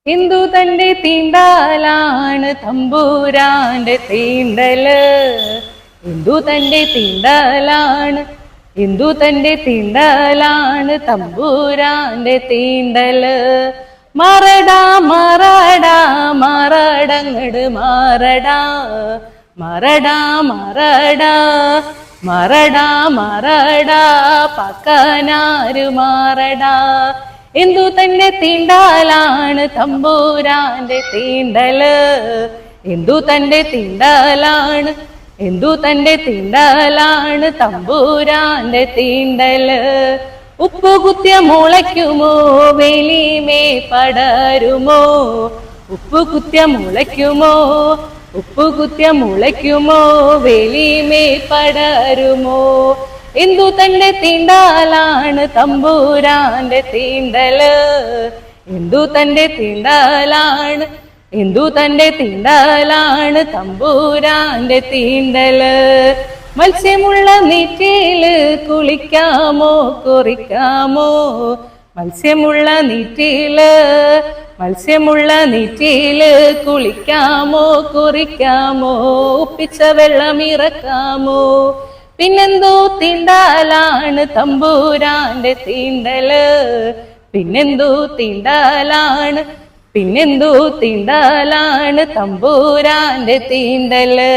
ഹിന്ദു തന്റെ തീണ്ടാലാണ് തമ്പൂരാന്റെ തീണ്ടല്. ഹിന്ദു തന്റെ തീണ്ടലാണ്, ഹിന്ദു തന്റെ തീണ്ടലാണ് തമ്പൂരാന്റെ തീണ്ടല്. മറടാ മറടാ മറടങ്ങട് മാറടാ, മറടാ മറടാ മറടാ മറടാ പക്കനാര് മാറടാ. ഹിന്ദു തന്റെ തീണ്ടാലാണ് തമ്പൂരാന്റെ തീണ്ടല്. ഹിന്ദു തന്റെ തീണ്ടലാണ്, ഹിന്ദു തന്റെ തീണ്ടലാണ് തമ്പൂരാന്റെ തീണ്ടല്. ഉപ്പുകുത്തിയ മുളയ്ക്കുമോ വെളിമേ പടരുമോ, ഉപ്പുകുത്തിയ മുളയ്ക്കുമോ, ഉപ്പുകുത്തിയ മുളയ്ക്കുമോ വെളിമേ പടരുമോ. ഹിന്ദു തന്റെ തീണ്ടാലാണ് തമ്പൂരാന്റെ തീണ്ടല്. ഹിന്ദു തന്റെ തീണ്ടാലാണ്, ഹിന്ദു തന്റെ തീണ്ടലാണ് തമ്പൂരാന്റെ തീണ്ടല്. മത്സ്യമുള്ള നീറ്റില് കുളിക്കാമോ കുറിക്കാമോ, മത്സ്യമുള്ള നീറ്റില്, മത്സ്യമുള്ള നീറ്റില് കുളിക്കാമോ കുറിക്കാമോ, ഉപ്പിച്ച വെള്ളം ഇറക്കാമോ. പിന്നെന്തോ തീണ്ടാലാണ് തമ്പൂരാന്റെ തീണ്ടല്. പിന്നെന്തോ തീണ്ടാലാണ്, പിന്നെന്തോ തീണ്ടാലാണ് തമ്പൂരാന്റെ തീണ്ടല്.